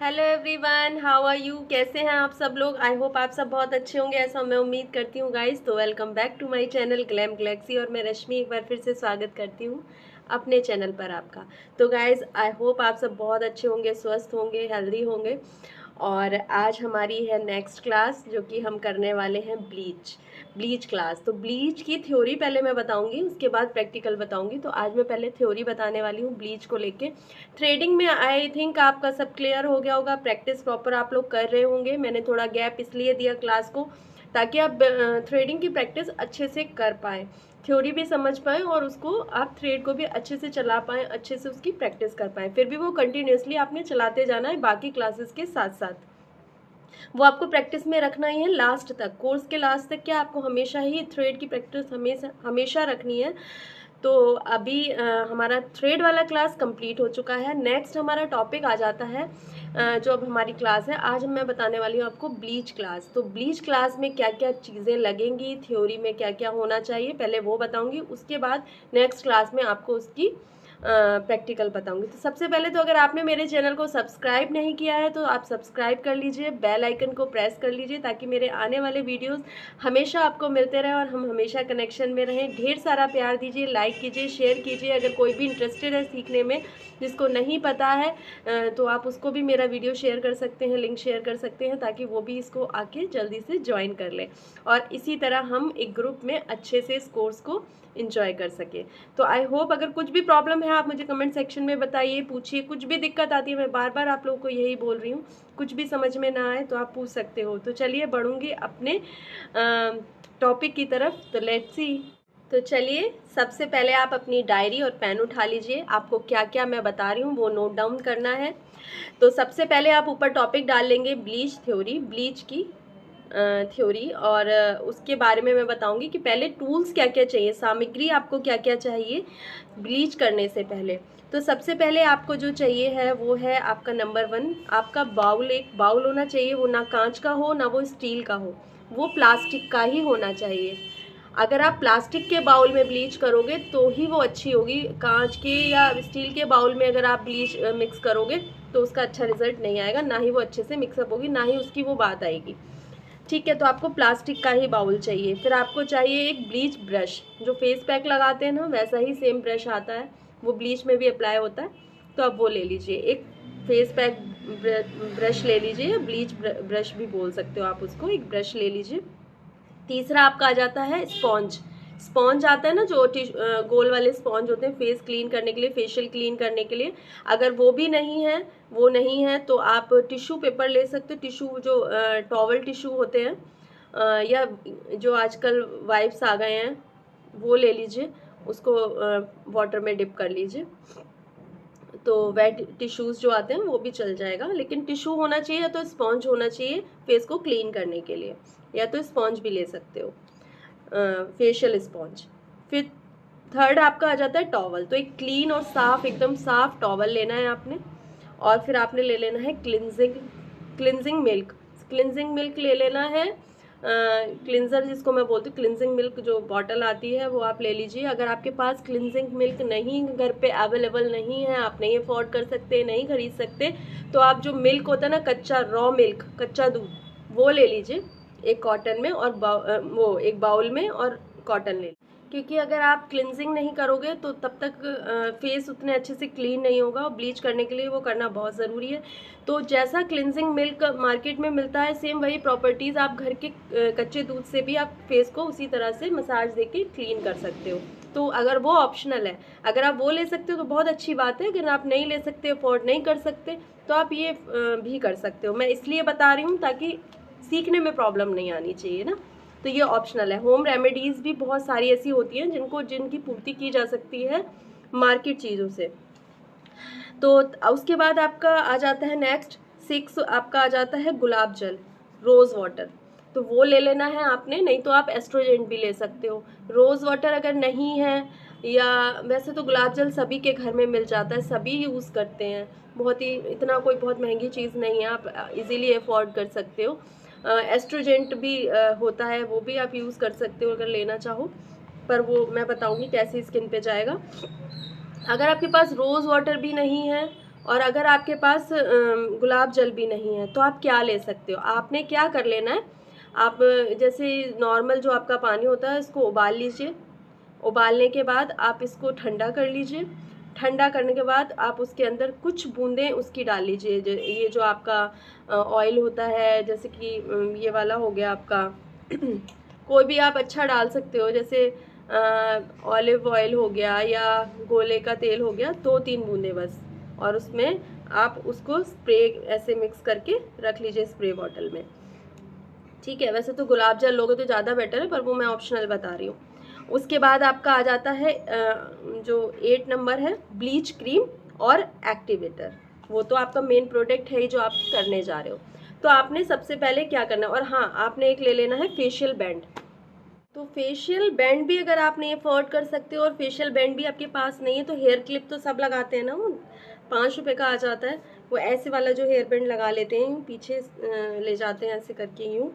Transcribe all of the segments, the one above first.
Hello everyone, how are you? कैसे हैं आप सब लोग? आई होप आप सब बहुत अच्छे होंगे, ऐसा मैं उम्मीद करती हूँ गाइस। तो welcome back to my channel Glam Galaxy और मैं रश्मि एक बार फिर से स्वागत करती हूँ अपने चैनल पर आपका। तो गाइस आई होप आप सब बहुत अच्छे होंगे, स्वस्थ होंगे, हेल्दी होंगे। और आज हमारी है नेक्स्ट क्लास जो कि हम करने वाले हैं ब्लीच क्लास। तो ब्लीच की थ्योरी पहले मैं बताऊंगी, उसके बाद प्रैक्टिकल बताऊंगी। तो आज मैं पहले थ्योरी बताने वाली हूँ ब्लीच को लेके। थ्रेडिंग में आई थिंक आपका सब क्लियर हो गया होगा, प्रैक्टिस प्रॉपर आप लोग कर रहे होंगे। मैंने थोड़ा गैप इसलिए दिया क्लास को ताकि आप थ्रेडिंग की प्रैक्टिस अच्छे से कर पाएँ, थ्योरी भी समझ पाएँ और उसको आप थ्रेड को भी अच्छे से चला पाएँ, अच्छे से उसकी प्रैक्टिस कर पाएँ। फिर भी वो कंटिन्यूसली आपने चलाते जाना है बाकी क्लासेस के साथ साथ, वो आपको प्रैक्टिस में रखना ही है लास्ट तक, कोर्स के लास्ट तक। क्या आपको हमेशा ही थ्रेड की प्रैक्टिस हमेशा हमेशा रखनी है। तो अभी हमारा थ्रेड वाला क्लास कंप्लीट हो चुका है। नेक्स्ट हमारा टॉपिक आ जाता है जो अब हमारी क्लास है, आज मैं बताने वाली हूँ आपको ब्लीच क्लास। तो ब्लीच क्लास में क्या क्या चीज़ें लगेंगी, थ्योरी में क्या क्या होना चाहिए, पहले वो बताऊंगी। उसके बाद नेक्स्ट क्लास में आपको उसकी प्रैक्टिकल बताऊंगी। तो सबसे पहले तो अगर आपने मेरे चैनल को सब्सक्राइब नहीं किया है तो आप सब्सक्राइब कर लीजिए, बेल आइकन को प्रेस कर लीजिए ताकि मेरे आने वाले वीडियोस हमेशा आपको मिलते रहे और हम हमेशा कनेक्शन में रहें। ढेर सारा प्यार दीजिए, लाइक कीजिए, शेयर कीजिए। अगर कोई भी इंटरेस्टेड है सीखने में, जिसको नहीं पता है तो आप उसको भी मेरा वीडियो शेयर कर सकते हैं, लिंक शेयर कर सकते हैं ताकि वो भी इसको आके जल्दी से ज्वाइन कर ले और इसी तरह हम एक ग्रुप में अच्छे से इस कोर्स को इंजॉय कर सके। तो आई होप अगर कुछ भी प्रॉब्लम है आप मुझे कमेंट सेक्शन में बताइए, पूछिए। कुछ भी दिक्कत आती है, मैं बार बार आप लोगों को यही बोल रही हूँ, कुछ भी समझ में ना आए तो आप पूछ सकते हो। तो चलिए बढ़ूंगी अपने टॉपिक की तरफ। तो लेट्स सी। तो चलिए सबसे पहले आप अपनी डायरी और पेन उठा लीजिए, आपको क्या क्या मैं बता रही हूँ वो नोट डाउन करना है। तो सबसे पहले आप ऊपर टॉपिक डाल लेंगे ब्लीच थ्योरी, ब्लीच की थ्योरी। और उसके बारे में मैं बताऊंगी कि पहले टूल्स क्या क्या चाहिए, सामग्री आपको क्या क्या चाहिए ब्लीच करने से पहले। तो सबसे पहले आपको जो चाहिए है वो है आपका नंबर 1, आपका बाउल। एक बाउल होना चाहिए, वो ना कांच का हो ना वो स्टील का हो, वो प्लास्टिक का ही होना चाहिए। अगर आप प्लास्टिक के बाउल में ब्लीच करोगे तो ही वो अच्छी होगी। कांच के या स्टील के बाउल में अगर आप ब्लीच मिक्स करोगे तो उसका अच्छा रिजल्ट नहीं आएगा, ना ही वो अच्छे से मिक्सअप होगी, ना ही उसकी वो बात आएगी। ठीक है, तो आपको प्लास्टिक का ही बाउल चाहिए। फिर आपको चाहिए एक ब्लीच ब्रश, जो फेस पैक लगाते हैं ना वैसा ही सेम ब्रश आता है, वो ब्लीच में भी अप्लाई होता है, तो आप वो ले लीजिए। एक फेस पैक ब्रश ले लीजिए, ब्लीच ब्रश भी बोल सकते हो आप उसको, एक ब्रश ले लीजिए। तीसरा आपका आ जाता है स्पॉन्ज। स्पॉन्ज आता है ना जो गोल वाले स्पॉन्ज होते हैं फेस क्लीन करने के लिए, फेशियल क्लीन करने के लिए। अगर वो भी नहीं है तो आप टिश्यू पेपर ले सकते हो, टिश्यू जो टॉवल टिश्यू होते हैं या जो आजकल वाइप्स आ गए हैं वो ले लीजिए, उसको वाटर में डिप कर लीजिए। तो वेट टिश्यूज जो आते हैं वो भी चल जाएगा, लेकिन टिश्यू होना चाहिए या तो स्पॉन्ज होना चाहिए फेस को क्लीन करने के लिए, या तो स्पॉन्ज भी ले सकते हो, फेशियल स्पॉन्ज। फिर थर्ड आपका आ जाता है टॉवल। तो एक क्लीन और साफ, एकदम साफ टॉवल लेना है आपने। और फिर आपने ले लेना है क्लिनजिंग मिल्क। क्लिनजिंग मिल्क ले लेना है, क्लिनजर जिसको मैं बोलती हूँ, क्लिनजिंग मिल्क जो बॉटल आती है वो आप ले लीजिए। अगर आपके पास क्लिनजिंग मिल्क नहीं घर पे अवेलेबल नहीं है, आप नहीं अफोर्ड कर सकते, नहीं खरीद सकते, तो आप जो मिल्क होता है ना, कच्चा रॉ मिल्क, कच्चा दूध, वो ले लीजिए एक कॉटन में, और वो एक बाउल में और कॉटन ले। क्योंकि अगर आप क्लिनजिंग नहीं करोगे तो तब तक फेस उतने अच्छे से क्लीन नहीं होगा, और ब्लीच करने के लिए वो करना बहुत ज़रूरी है। तो जैसा क्लिनजिंग मिल्क मार्केट में मिलता है, सेम वही प्रॉपर्टीज़ आप घर के कच्चे दूध से भी आप फेस को उसी तरह से मसाज देके क्लीन कर सकते हो। तो अगर वो ऑप्शनल है, अगर आप वो ले सकते हो तो बहुत अच्छी बात है। अगर आप नहीं ले सकते, अफोर्ड नहीं कर सकते, तो आप ये भी कर सकते हो। मैं इसलिए बता रही हूँ ताकि सीखने में प्रॉब्लम नहीं आनी चाहिए ना। तो ये ऑप्शनल है। होम रेमेडीज़ भी बहुत सारी ऐसी होती हैं जिनकी पूर्ति की जा सकती है मार्केट चीज़ों से। तो उसके बाद आपका आ जाता है नेक्स्ट 6, आपका आ जाता है गुलाब जल, रोज़ वाटर। तो वो ले लेना है आपने, नहीं तो आप एस्ट्रोजेंट भी ले सकते हो। रोज़ वाटर अगर नहीं है, या वैसे तो गुलाब जल सभी के घर में मिल जाता है, सभी यूज़ करते हैं, बहुत ही इतना कोई बहुत महंगी चीज़ नहीं है, आप इजीली अफोर्ड कर सकते हो। एस्ट्रोजेंट भी होता है, वो भी आप यूज़ कर सकते हो अगर लेना चाहो, पर वो मैं बताऊंगी कैसी स्किन पे जाएगा। अगर आपके पास रोज़ वाटर भी नहीं है और अगर आपके पास गुलाब जल भी नहीं है तो आप क्या ले सकते हो, आपने क्या कर लेना है, आप जैसे नॉर्मल जो आपका पानी होता है इसको उबाल लीजिए। उबालने के बाद आप इसको ठंडा कर लीजिए। ठंडा करने के बाद आप उसके अंदर कुछ बूंदें उसकी डाल लीजिए। ये जो आपका ऑयल होता है, जैसे कि ये वाला हो गया आपका कोई भी आप अच्छा डाल सकते हो, जैसे ऑलिव ऑयल हो गया या गोले का तेल हो गया, 2-3 बूंदें बस। और उसमें आप उसको स्प्रे ऐसे मिक्स करके रख लीजिए स्प्रे बॉटल में। ठीक है, वैसे तो गुलाब जल लोगे तो ज़्यादा बेटर है, पर वो मैं ऑप्शनल बता रही हूँ। उसके बाद आपका आ जाता है जो 8 नंबर है, ब्लीच क्रीम और एक्टिवेटर। वो तो आपका मेन प्रोडक्ट है ही जो आप करने जा रहे हो। तो आपने सबसे पहले क्या करना है, और हाँ आपने एक ले लेना है फेशियल बैंड। तो फेशियल बैंड भी अगर आप नहीं अफोर्ड कर सकते हो और फेशियल बैंड भी आपके पास नहीं है, तो हेयर क्लिप तो सब लगाते हैं ना, वो 5 रुपये का आ जाता है, वो ऐसे वाला जो हेयर बैंड लगा लेते हैं, पीछे ले जाते हैं ऐसे करके यूँ,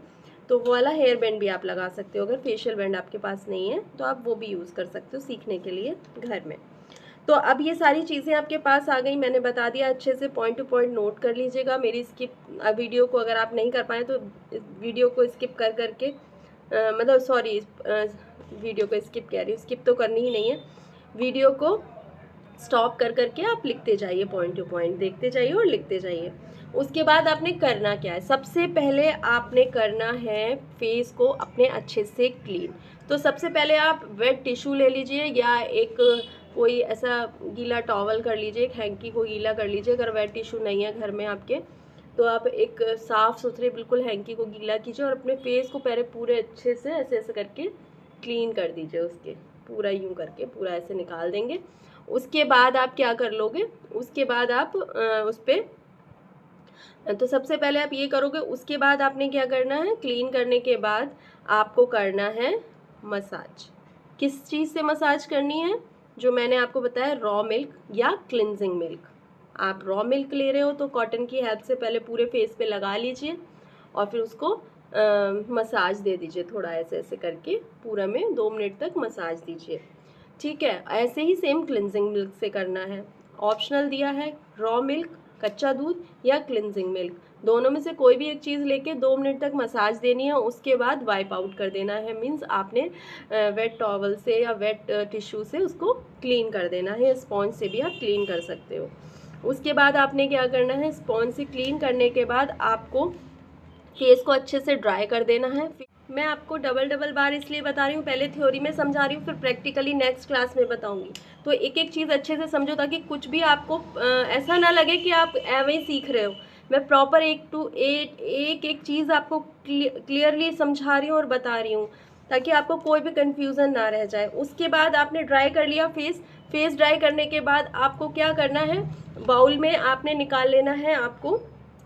तो वो वाला हेयर बैंड भी आप लगा सकते हो। अगर फेशियल बैंड आपके पास नहीं है तो आप वो भी यूज़ कर सकते हो सीखने के लिए घर में। तो अब ये सारी चीज़ें आपके पास आ गई, मैंने बता दिया, अच्छे से पॉइंट टू पॉइंट नोट कर लीजिएगा। मेरी वीडियो को अगर आप नहीं कर पाए तो वीडियो को स्किप कर करके मतलब सॉरी वीडियो को स्किप कह रही हूँ, स्किप तो करनी ही नहीं है, वीडियो को स्टॉप कर करके आप लिखते जाइए, पॉइंट टू पॉइंट देखते जाइए और लिखते जाइए। उसके बाद आपने करना क्या है, सबसे पहले आपने करना है फेस को अपने अच्छे से क्लीन। तो सबसे पहले आप वेट टिश्यू ले लीजिए या एक कोई ऐसा गीला टॉवल कर लीजिए, एक हैंकी को गीला कर लीजिए। अगर वेट टिश्यू नहीं है घर में आपके तो आप एक साफ़ सुथरे बिल्कुल हैंकी को गीला कीजिए और अपने फेस को पहले पूरे अच्छे से ऐसे ऐसे करके क्लीन कर दीजिए, उसके पूरा यूँ करके पूरा ऐसे निकाल देंगे। उसके बाद आप क्या कर लोगे, उसके बाद आप उस पर, तो सबसे पहले आप ये करोगे। उसके बाद आपने क्या करना है, क्लीन करने के बाद आपको करना है मसाज। किस चीज़ से मसाज करनी है, जो मैंने आपको बताया, रॉ मिल्क या क्लिनजिंग मिल्क। आप रॉ मिल्क ले रहे हो तो कॉटन की हेल्प से पहले पूरे फेस पे लगा लीजिए और फिर उसको मसाज दे दीजिए, थोड़ा ऐसे ऐसे करके पूरा में 2 मिनट तक मसाज दीजिए। ठीक है, ऐसे ही सेम क्लिनजिंग मिल्क से करना है। ऑप्शनल दिया है रॉ मिल्क, कच्चा दूध या क्लिनजिंग मिल्क, दोनों में से कोई भी एक चीज़ लेके 2 मिनट तक मसाज देनी है। उसके बाद वाइप आउट कर देना है, मीन्स आपने वेट टॉवल से या वेट टिश्यू से उसको क्लीन कर देना है। स्पॉन्ज से भी आप क्लीन कर सकते हो। उसके बाद आपने क्या करना है, स्पॉन्ज से क्लीन करने के बाद आपको फेस को अच्छे से ड्राई कर देना है। मैं आपको डबल बार इसलिए बता रही हूँ, पहले थ्योरी में समझा रही हूँ, फिर प्रैक्टिकली नेक्स्ट क्लास में बताऊँगी। तो एक एक चीज़ अच्छे से समझो ताकि कुछ भी आपको ऐसा ना लगे कि आप ऐवे ही सीख रहे हो। मैं प्रॉपर एक एक चीज़ आपको क्लियरली समझा रही हूँ और बता रही हूँ ताकि आपको कोई भी कन्फ्यूज़न ना रह जाए। उसके बाद आपने ड्राई कर लिया फेस ड्राई करने के बाद आपको क्या करना है, बाउल में आपने निकाल लेना है आपको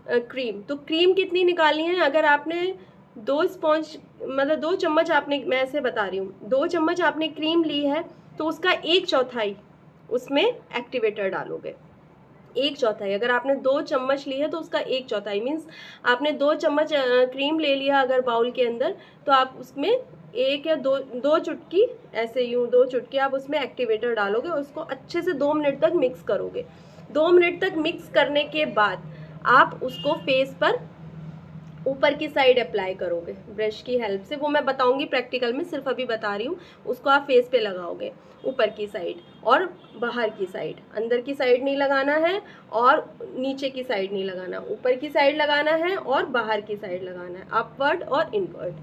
क्रीम। तो क्रीम कितनी निकालनी है, अगर आपने 2 स्पॉन्ज मतलब 2 चम्मच आपने, मैं ऐसे बता रही हूँ, 2 चम्मच आपने क्रीम ली है तो उसका 1/4 उसमें एक्टिवेटर डालोगे। 1/4, अगर आपने 2 चम्मच ली है तो उसका 1/4 मीन्स आपने 2 चम्मच क्रीम ले लिया अगर बाउल के अंदर, तो आप उसमें 1 या 2 चुटकी ऐसे यूँ 2 चुटकी आप उसमें एक्टिवेटर डालोगे और उसको अच्छे से 2 मिनट तक मिक्स करोगे। 2 मिनट तक मिक्स करने के बाद आप उसको फेस पर ऊपर की साइड अप्लाई करोगे ब्रश की हेल्प से, वो मैं बताऊंगी प्रैक्टिकल में, सिर्फ अभी बता रही हूँ। उसको आप फेस पे लगाओगे ऊपर की साइड और बाहर की साइड, अंदर की साइड नहीं लगाना है और नीचे की साइड नहीं लगाना, ऊपर की साइड लगाना है और बाहर की साइड लगाना है, अपवर्ड और इनवर्ड।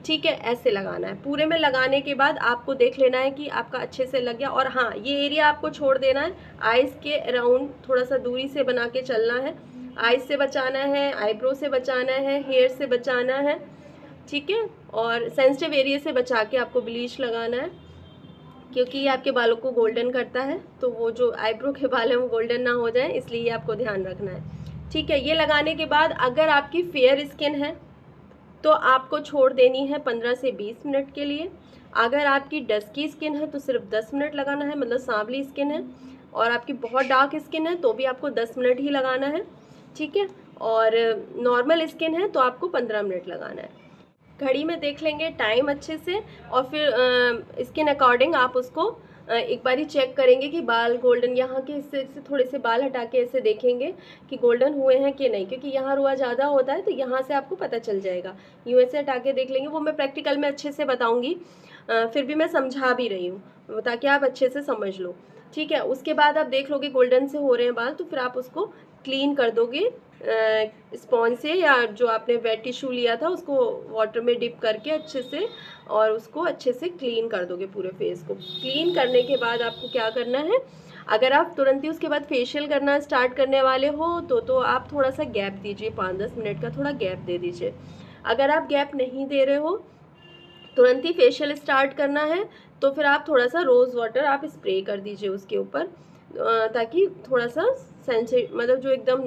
ठीक है, ऐसे लगाना है। पूरे में लगाने के बाद आपको देख लेना है कि आपका अच्छे से लग गया। और हाँ, ये एरिया आपको छोड़ देना है, आइज़ के अराउंड थोड़ा सा दूरी से बना के चलना है। आइज से बचाना है, आईब्रो से बचाना है, हेयर से बचाना है। ठीक है, और सेंसिटिव एरिया से बचा के आपको ब्लीच लगाना है क्योंकि ये आपके बालों को गोल्डन करता है, तो वो जो आईब्रो के बाल हैं वो गोल्डन ना हो जाए, इसलिए आपको ध्यान रखना है। ठीक है, ये लगाने के बाद अगर आपकी फेयर स्किन है तो आपको छोड़ देनी है 15 से 20 मिनट के लिए। अगर आपकी डस्की स्किन है तो सिर्फ 10 मिनट लगाना है, मतलब सांवली स्किन है, और आपकी बहुत डार्क स्किन है तो भी आपको 10 मिनट ही लगाना है। ठीक है, और नॉर्मल स्किन है तो आपको 15 मिनट लगाना है। घड़ी में देख लेंगे टाइम अच्छे से और फिर स्किन अकॉर्डिंग आप उसको एक बारी चेक करेंगे कि बाल गोल्डन, यहाँ के हिस्से से थोड़े से बाल हटा के ऐसे देखेंगे कि गोल्डन हुए हैं कि नहीं, क्योंकि यहाँ रुआ ज़्यादा होता है तो यहाँ से आपको पता चल जाएगा। यूँ ऐसे हटा के देख लेंगे, वो मैं प्रैक्टिकल में अच्छे से बताऊँगी, फिर भी मैं समझा भी रही हूँ ताकि आप अच्छे से समझ लो। ठीक है, उसके बाद आप देख लोगे गोल्डन से हो रहे हैं बाल, तो फिर आप उसको क्लीन कर दोगे स्पॉन्ज से, या जो आपने वेट टिश्यू लिया था उसको वाटर में डिप करके अच्छे से, और उसको अच्छे से क्लीन कर दोगे पूरे फेस को। क्लीन करने के बाद आपको क्या करना है, अगर आप तुरंत ही उसके बाद फेशियल करना स्टार्ट करने वाले हो तो आप थोड़ा सा गैप दीजिए, 5-10 मिनट का थोड़ा गैप दे दीजिए। अगर आप गैप नहीं दे रहे हो, तुरंत ही फेशियल स्टार्ट करना है, तो फिर आप थोड़ा सा रोज़ वाटर आप स्प्रे कर दीजिए उसके ऊपर, ताकि थोड़ा सा मतलब जो एकदम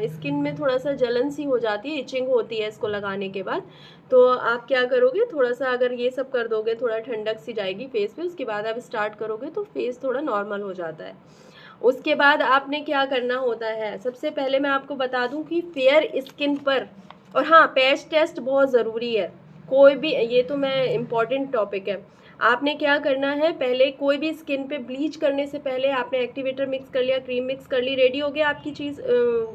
स्किन में थोड़ा सा जलन सी हो जाती है, इचिंग होती है इसको लगाने के बाद, तो आप क्या करोगे, थोड़ा सा अगर ये सब कर दोगे, थोड़ा ठंडक सी जाएगी फेस पे, उसके बाद आप स्टार्ट करोगे तो फेस थोड़ा नॉर्मल हो जाता है। उसके बाद आपने क्या करना होता है, सबसे पहले मैं आपको बता दूं कि फेयर स्किन पर, और हाँ, पैच टेस्ट बहुत ज़रूरी है। कोई भी, ये तो मैं इम्पॉर्टेंट टॉपिक है, आपने क्या करना है, पहले कोई भी स्किन पे ब्लीच करने से पहले आपने एक्टिवेटर मिक्स कर लिया, क्रीम मिक्स कर ली, रेडी हो गया आपकी चीज़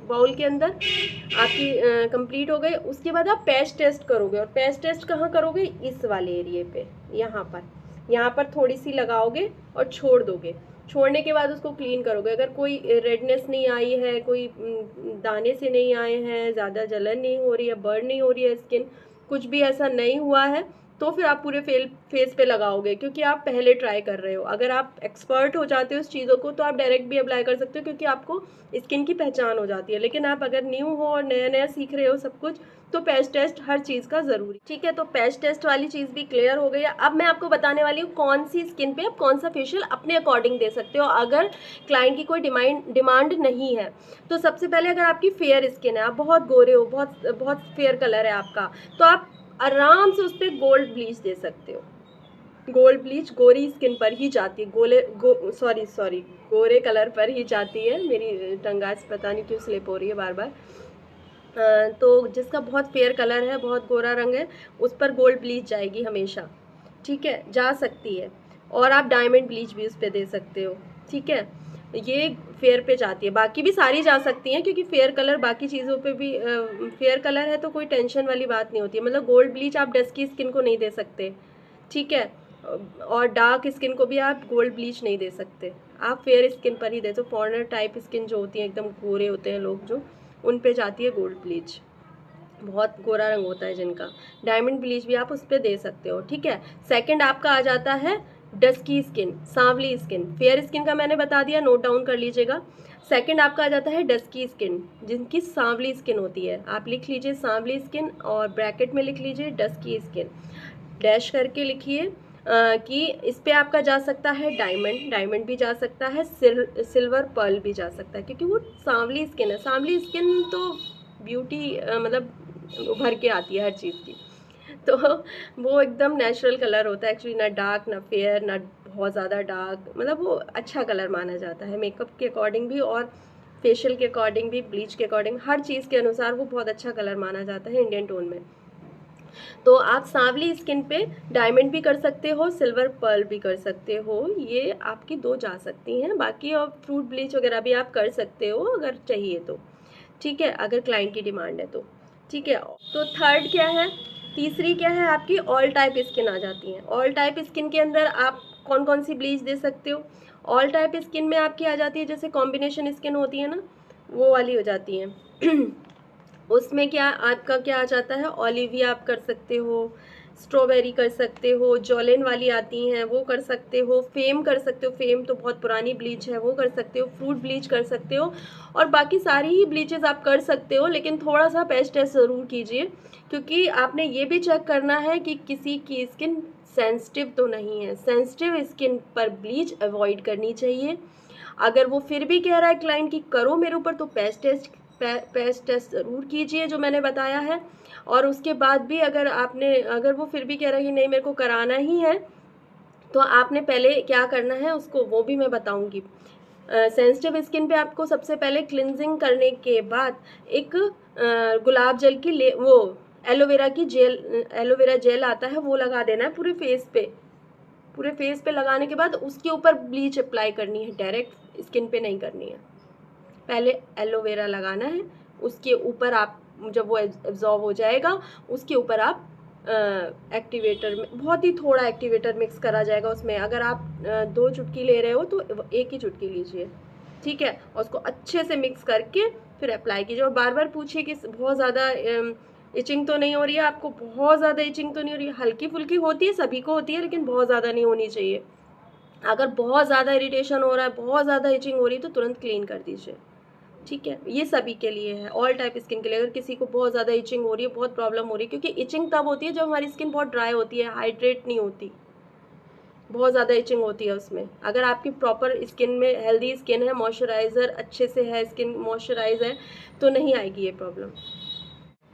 बाउल के अंदर, आपकी कंप्लीट हो गई। उसके बाद आप पैच टेस्ट करोगे, और पैच टेस्ट कहाँ करोगे, इस वाले एरिए पे, यहाँ पर थोड़ी सी लगाओगे और छोड़ दोगे। छोड़ने के बाद उसको क्लीन करोगे। अगर कोई रेडनेस नहीं आई है, कोई दाने से नहीं आए हैं, ज़्यादा जलन नहीं हो रही है, बर्न नहीं हो रही है स्किन, कुछ भी ऐसा नहीं हुआ है, तो फिर आप पूरे फेस पे लगाओगे, क्योंकि आप पहले ट्राई कर रहे हो। अगर आप एक्सपर्ट हो जाते हो इस चीज़ों को तो आप डायरेक्ट भी अप्लाई कर सकते हो, क्योंकि आपको स्किन की पहचान हो जाती है। लेकिन आप अगर न्यू हो और नया नया सीख रहे हो सब कुछ, तो पैच टेस्ट हर चीज़ का ज़रूरी। ठीक है, तो पैच टेस्ट वाली चीज़ भी क्लियर हो गई है। अब मैं आपको बताने वाली हूँ कौन सी स्किन पे आप कौन सा फेशियल अपने अकॉर्डिंग दे सकते हो, अगर क्लाइंट की कोई डिमांड नहीं है। तो सबसे पहले, अगर आपकी फेयर स्किन है, आप बहुत गोरे हो, बहुत बहुत फेयर कलर है आपका, तो आप आराम से उस पर गोल्ड ब्लीच दे सकते हो। गोल्ड ब्लीच गोरी स्किन पर ही जाती है, सॉरी गोरे कलर पर ही जाती है। मेरी टंग आज पता नहीं क्यों स्लिप हो रही है बार बार। तो जिसका बहुत फेयर कलर है, बहुत गोरा रंग है, उस पर गोल्ड ब्लीच जाएगी हमेशा। ठीक है, जा सकती है। और आप डायमंड ब्लीच भी उस पर दे सकते हो। ठीक है, ये फेयर पे जाती है, बाकी भी सारी जा सकती हैं, क्योंकि फेयर कलर बाकी चीज़ों पे भी फेयर कलर है तो कोई टेंशन वाली बात नहीं होती है। मतलब गोल्ड ब्लीच आप डस्की स्किन को नहीं दे सकते। ठीक है, और डार्क स्किन को भी आप गोल्ड ब्लीच नहीं दे सकते, आप फेयर स्किन पर ही दे। तो फॉरेनर टाइप स्किन जो होती है, एकदम गोरे होते हैं लोग जो, उन पे जाती है गोल्ड ब्लीच, बहुत गोरा रंग होता है जिनका। डायमंड ब्लीच भी आप उस पर दे सकते हो। ठीक है, सेकंड आपका आ जाता है डस्की स्किन, सांवली स्किन। फेयर स्किन का मैंने बता दिया, नोट डाउन कर लीजिएगा। सेकंड आपका आ जाता है डस्की स्किन, जिनकी सांवली स्किन होती है। आप लिख लीजिए सांवली स्किन, और ब्रैकेट में लिख लीजिए डस्की स्किन, डैश करके लिखिए कि इस पे आपका जा सकता है डायमंड भी जा सकता है, सिल्वर पर्ल भी जा सकता है, क्योंकि वो सांवली स्किन है। सांवली स्किन तो ब्यूटी मतलब उभर के आती है हर चीज़ की, तो वो एकदम नेचुरल कलर होता है एक्चुअली, ना डार्क ना फेयर ना बहुत ज़्यादा डार्क, मतलब वो अच्छा कलर माना जाता है मेकअप के अकॉर्डिंग भी, और फेशियल के अकॉर्डिंग भी, ब्लीच के अकॉर्डिंग, हर चीज़ के अनुसार वो बहुत अच्छा कलर माना जाता है इंडियन टोन में। तो आप सांवली स्किन पे डायमंड भी कर सकते हो, सिल्वर पर्ल भी कर सकते हो, ये आपकी दो जा सकती हैं। बाकी और फ्रूट ब्लीच वगैरह भी आप कर सकते हो अगर चाहिए तो। ठीक है, अगर क्लाइंट की डिमांड है तो। ठीक है, तो थर्ड क्या है, तीसरी क्या है आपकी, ऑल टाइप स्किन आ जाती है। ऑल टाइप स्किन के अंदर आप कौन कौन सी ब्लीच दे सकते हो, ऑल टाइप स्किन में आपकी आ जाती है, जैसे कॉम्बिनेशन स्किन होती है ना, वो वाली हो जाती है। उसमें क्या आपका क्या आ जाता है, ओलिविया आप कर सकते हो, स्ट्रॉबेरी कर सकते हो, जॉलिन वाली आती हैं वो कर सकते हो, फेम कर सकते हो, फेम तो बहुत पुरानी ब्लीच है वो कर सकते हो, फ्रूट ब्लीच कर सकते हो, और बाकी सारी ही ब्लीचेस आप कर सकते हो। लेकिन थोड़ा सा पैच टेस्ट ज़रूर कीजिए, क्योंकि आपने ये भी चेक करना है कि किसी की स्किन सेंसिटिव तो नहीं है। सेंसिटिव स्किन पर ब्लीच अवॉइड करनी चाहिए। अगर वो फिर भी कह रहा है क्लाइंट की करो मेरे ऊपर, तो पैच टेस्ट ज़रूर कीजिए जो मैंने बताया है। और उसके बाद भी अगर वो फिर भी कह रहा है कि नहीं मेरे को कराना ही है, तो आपने पहले क्या करना है उसको वो भी मैं बताऊंगी। सेंसिटिव स्किन पे आपको सबसे पहले क्लिनजिंग करने के बाद एक गुलाब जल की वो एलोवेरा जेल आता है, वो लगा देना है पूरे फेस पे। पूरे फेस पे लगाने के बाद उसके ऊपर ब्लीच अप्लाई करनी है, डायरेक्ट स्किन पे नहीं करनी है। पहले एलोवेरा लगाना है, उसके ऊपर आप जब वो एब्जॉर्ब हो जाएगा उसके ऊपर आप एक्टिवेटर में बहुत ही थोड़ा एक्टिवेटर मिक्स करा जाएगा उसमें। अगर आप 2 चुटकी ले रहे हो तो 1 ही चुटकी लीजिए, ठीक है। और उसको अच्छे से मिक्स करके फिर अप्लाई कीजिए। और बार बार पूछिए कि बहुत ज़्यादा इचिंग तो नहीं हो रही है आपको, बहुत ज़्यादा इचिंग तो नहीं हो रही है, हल्की फुल्की होती है, सभी को होती है, लेकिन बहुत ज़्यादा नहीं होनी चाहिए। अगर बहुत ज़्यादा इरिटेशन हो रहा है, बहुत ज़्यादा इचिंग हो रही है तो तुरंत क्लीन कर दीजिए, ठीक है। ये सभी के लिए है, ऑल टाइप स्किन के लिए। अगर किसी को बहुत ज़्यादा इचिंग हो रही है, बहुत प्रॉब्लम हो रही है, क्योंकि इचिंग तब होती है जब हमारी स्किन बहुत ड्राई होती है, हाइड्रेट नहीं होती, बहुत ज़्यादा इचिंग होती है उसमें। अगर आपकी प्रॉपर स्किन में हेल्दी स्किन है, मॉइस्चराइज़र अच्छे से है, स्किन मॉइस्चराइज है, तो नहीं आएगी ये प्रॉब्लम।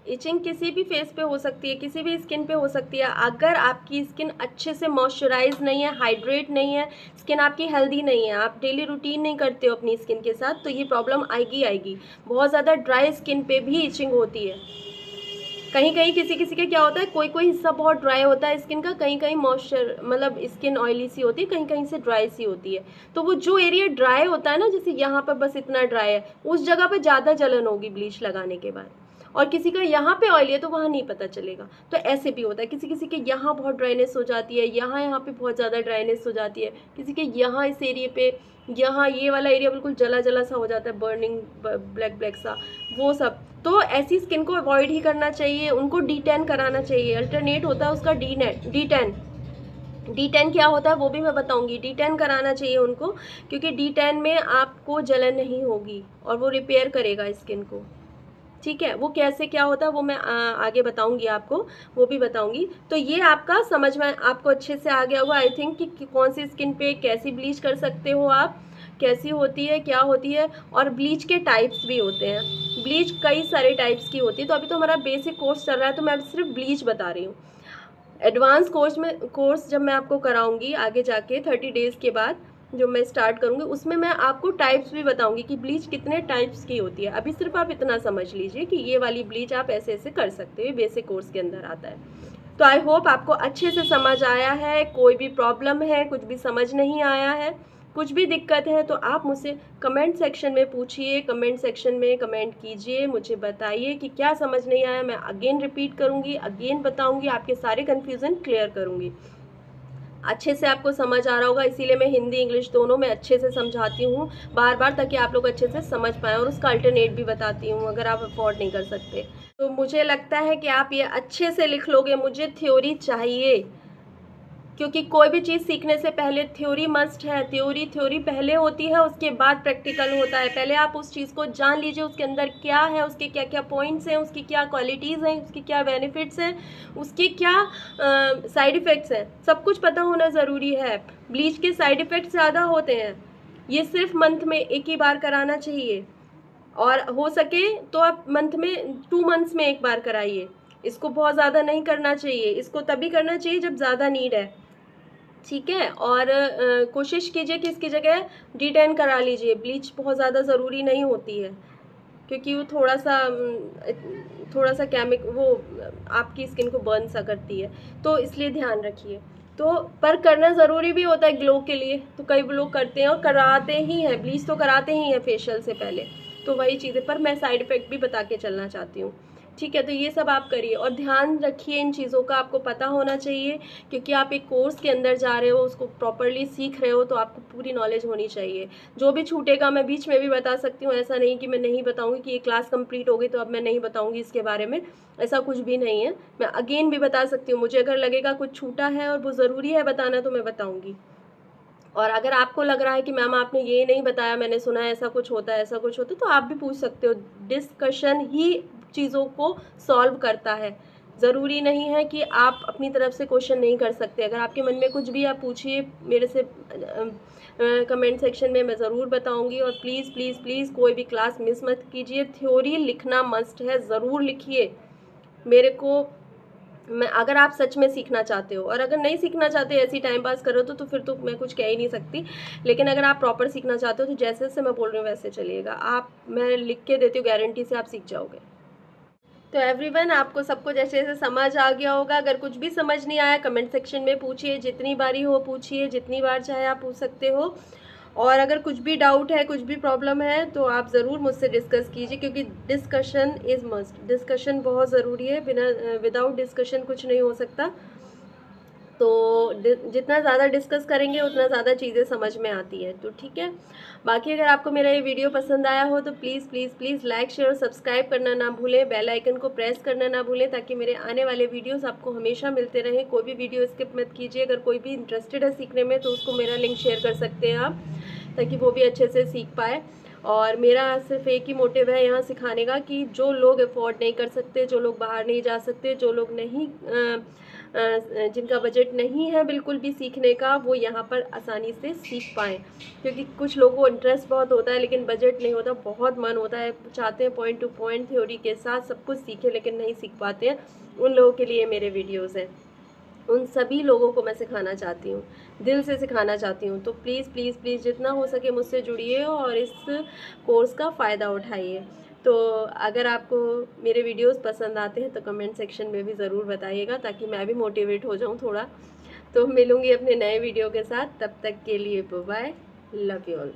इचिंग किसी भी फेस पे हो सकती है, किसी भी स्किन पे हो सकती है। अगर आपकी स्किन अच्छे से मॉइस्चराइज नहीं है, हाइड्रेट नहीं है, स्किन आपकी हेल्दी नहीं है, आप डेली रूटीन नहीं करते हो अपनी स्किन के साथ, तो ये प्रॉब्लम आएगी। बहुत ज़्यादा ड्राई स्किन पे भी इचिंग होती है। कहीं कहीं किसी किसी के क्या होता है, कोई कोई हिस्सा बहुत ड्राई होता है स्किन का, कहीं कहीं मॉइस्चर मतलब स्किन ऑयली सी होती है, कहीं कहीं से ड्राई सी होती है। तो वो जो एरिया ड्राई होता है ना, जैसे यहाँ पर बस इतना ड्राई है, उस जगह पर ज़्यादा जलन होगी ब्लीच लगाने के बाद। और किसी का यहाँ पे ऑयली है तो वहाँ नहीं पता चलेगा। तो ऐसे भी होता है, किसी किसी के यहाँ बहुत ड्राइनेस हो जाती है, यहाँ पे बहुत ज़्यादा ड्राइनेस हो जाती है, किसी के यहाँ इस एरिए पे, यहाँ ये वाला एरिया बिल्कुल जला जला सा हो जाता है, बर्निंग ब्लैक ब्लैक सा, वो सब। तो ऐसी स्किन को अवॉइड ही करना चाहिए, उनको D10 कराना चाहिए। अल्टरनेट होता है उसका D10। D10 क्या होता है वो भी मैं बताऊंगी। D10 कराना चाहिए उनको, क्योंकि D10 में आपको जलन नहीं होगी और वो रिपेयर करेगा स्किन को, ठीक है। वो कैसे क्या होता है वो मैं आगे बताऊंगी आपको, वो भी बताऊंगी। तो ये आपका समझ में आपको अच्छे से आ गया होगा आई थिंक, कि कौन सी स्किन पे कैसी ब्लीच कर सकते हो आप, कैसी होती है, क्या होती है। और ब्लीच के टाइप्स भी होते हैं, ब्लीच कई सारे टाइप्स की होती है। तो अभी तो हमारा बेसिक कोर्स चल रहा है, तो मैं सिर्फ ब्लीच बता रही हूँ। एडवांस कोर्स जब मैं आपको कराऊंगी आगे जाके 30 डेज़ के बाद, जो मैं स्टार्ट करूंगी, उसमें मैं आपको टाइप्स भी बताऊंगी कि ब्लीच कितने टाइप्स की होती है। अभी सिर्फ आप इतना समझ लीजिए कि ये वाली ब्लीच आप ऐसे ऐसे कर सकते हो, बेसिक कोर्स के अंदर आता है। तो आई होप आपको अच्छे से समझ आया है। कोई भी प्रॉब्लम है, कुछ भी समझ नहीं आया है, कुछ भी दिक्कत है, तो आप मुझसे कमेंट सेक्शन में पूछिए, कमेंट सेक्शन में कमेंट कीजिए, मुझे बताइए कि क्या समझ नहीं आया। मैं अगेन रिपीट करूँगी, अगेन बताऊँगी, आपके सारे कन्फ्यूज़न क्लियर करूँगी। अच्छे से आपको समझ आ रहा होगा, इसीलिए मैं हिंदी इंग्लिश दोनों में अच्छे से समझाती हूँ बार बार, ताकि आप लोग अच्छे से समझ पाएँ। और उसका अल्टरनेट भी बताती हूँ अगर आप अफोर्ड नहीं कर सकते। तो मुझे लगता है कि आप ये अच्छे से लिख लोगे। मुझे थ्योरी चाहिए, क्योंकि कोई भी चीज़ सीखने से पहले थ्योरी मस्ट है। थ्योरी पहले होती है, उसके बाद प्रैक्टिकल होता है। पहले आप उस चीज़ को जान लीजिए, उसके अंदर क्या है, उसके क्या क्या पॉइंट्स हैं, उसकी क्या क्वालिटीज़ हैं, उसकी क्या बेनिफिट्स हैं, उसके क्या साइड इफ़ेक्ट्स हैं, सब कुछ पता होना ज़रूरी है। ब्लीच के साइड इफ़ेक्ट्स ज़्यादा होते हैं, ये सिर्फ मंथ में 1 ही बार कराना चाहिए, और हो सके तो आप मंथ में 2 मंथ्स में 1 बार कराइए। इसको बहुत ज़्यादा नहीं करना चाहिए, इसको तभी करना चाहिए जब ज़्यादा नीड है, ठीक है। और कोशिश कीजिए कि इसकी जगह D10 करा लीजिए। ब्लीच बहुत ज़्यादा ज़रूरी नहीं होती है, क्योंकि वो थोड़ा सा वो आपकी स्किन को बर्न सा करती है, तो इसलिए ध्यान रखिए। तो पर करना ज़रूरी भी होता है ग्लो के लिए, तो कई लोग करते हैं और कराते ही हैं, ब्लीच तो कराते ही हैं फेशियल से पहले। तो वही चीज़ें, पर मैं साइड इफ़ेक्ट भी बता के चलना चाहती हूँ, ठीक है। तो ये सब आप करिए और ध्यान रखिए, इन चीज़ों का आपको पता होना चाहिए, क्योंकि आप एक कोर्स के अंदर जा रहे हो, उसको प्रॉपरली सीख रहे हो, तो आपको पूरी नॉलेज होनी चाहिए। जो भी छूटेगा मैं बीच में भी बता सकती हूँ, ऐसा नहीं कि मैं नहीं बताऊँगी कि ये क्लास कंप्लीट हो गई तो अब मैं नहीं बताऊँगी इसके बारे में, ऐसा कुछ भी नहीं है। मैं अगेन भी बता सकती हूँ, मुझे अगर लगेगा कुछ छूटा है और वो ज़रूरी है बताना तो मैं बताऊँगी। और अगर आपको लग रहा है कि मैम आपने ये नहीं बताया, मैंने सुना है ऐसा कुछ होता है, ऐसा कुछ होता है, तो आप भी पूछ सकते हो। डिस्कशन ही चीज़ों को सॉल्व करता है। ज़रूरी नहीं है कि आप अपनी तरफ से क्वेश्चन नहीं कर सकते। अगर आपके मन में कुछ भी, आप पूछिए मेरे से कमेंट सेक्शन में, मैं ज़रूर बताऊंगी। और प्लीज़ प्लीज़ प्लीज़ कोई भी क्लास मिस मत कीजिए। थ्योरी लिखना मस्ट है, ज़रूर लिखिए। मेरे को अगर आप सच में सीखना चाहते हो, और अगर नहीं सीखना चाहते, ऐसी टाइम पास करो, तो फिर तो मैं कुछ कह ही नहीं सकती। लेकिन अगर आप प्रॉपर सीखना चाहते हो तो जैसे जैसे मैं बोल रही हूँ वैसे चलिएगा। मैं लिख के देती हूँ, गारंटी से आप सीख जाओगे। तो एवरीवन, आपको सब कुछ अच्छे से समझ आ गया होगा। अगर कुछ भी समझ नहीं आया कमेंट सेक्शन में पूछिए, जितनी बारी हो पूछिए, जितनी बार चाहे आप पूछ सकते हो। और अगर कुछ भी डाउट है, कुछ भी प्रॉब्लम है, तो आप ज़रूर मुझसे डिस्कस कीजिए, क्योंकि डिस्कशन इज़ मस्ट। डिस्कशन बहुत ज़रूरी है, बिना विदाउट डिस्कशन कुछ नहीं हो सकता। तो जितना ज़्यादा डिस्कस करेंगे उतना ज़्यादा चीज़ें समझ में आती है। तो ठीक है, बाकी अगर आपको मेरा ये वीडियो पसंद आया हो तो please please please like share और सब्सक्राइब करना ना भूलें, बेल आइकन को प्रेस करना ना भूलें, ताकि मेरे आने वाले वीडियोस आपको हमेशा मिलते रहें। कोई भी वीडियो स्किप मत कीजिए। अगर कोई भी इंटरेस्टेड है सीखने में तो उसको मेरा लिंक शेयर कर सकते हैं आप, ताकि वो भी अच्छे से सीख पाए। और मेरा सिर्फ एक ही मोटिव है यहाँ सिखाने का, कि जो लोग अफोर्ड नहीं कर सकते, जो लोग बाहर नहीं जा सकते, जो लोग नहीं जिनका बजट नहीं है बिल्कुल भी सीखने का, वो यहाँ पर आसानी से सीख पाएँ। क्योंकि कुछ लोगों को इंटरेस्ट बहुत होता है लेकिन बजट नहीं होता, बहुत मन होता है, चाहते हैं पॉइंट टू पॉइंट थ्योरी के साथ सब कुछ सीखें लेकिन नहीं सीख पाते हैं। उन लोगों के लिए मेरे वीडियोज़ हैं। उन सभी लोगों को मैं सिखाना चाहती हूँ, दिल से सिखाना चाहती हूँ। तो प्लीज़ प्लीज़ प्लीज़ जितना हो सके मुझसे जुड़िए और इस कोर्स का फ़ायदा उठाइए। तो अगर आपको मेरे वीडियोस पसंद आते हैं तो कमेंट सेक्शन में भी ज़रूर बताइएगा, ताकि मैं भी मोटिवेट हो जाऊँ थोड़ा। तो मिलूँगी अपने नए वीडियो के साथ, तब तक के लिए bye bye, love you all.